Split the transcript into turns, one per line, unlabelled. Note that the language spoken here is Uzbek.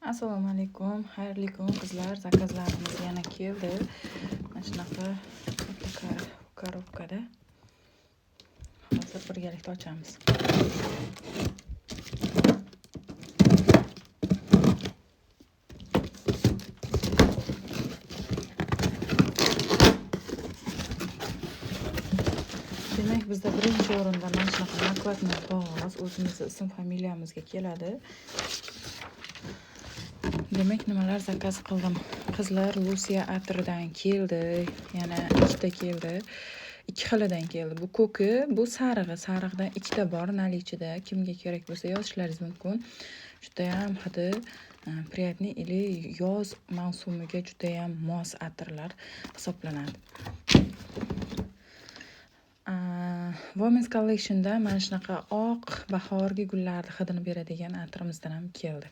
Assalomu alaykum, xayrli kun qizlar. Zakazlarimiz yana keldi. Mana shunaqa katta korobkada. Hozir birgalikda ochamiz. Demak, bizda birinchi o'rinda mana shunaqa nakladniy qog'oz o'zimizning ism familiyamizga keladi. Demak, nimalar zakaz qildim? Qizlar Lucia atridan keldi. Yana ikkita keldi. Ikki xilidan keldi. Bu ko'ki, bu sarig'i. Sarig'idan ikkita bor nalichida. Kimga kerak bo'lsa yozishlaringiz mumkin. Juda ham hidi приятный или yoz mavsumiga juda ham mos atirlar hisoblanadi. Women's Collection'da mana shunaqa oq bahorgi gullarni hidini beradigan atrimizdan ham keldi.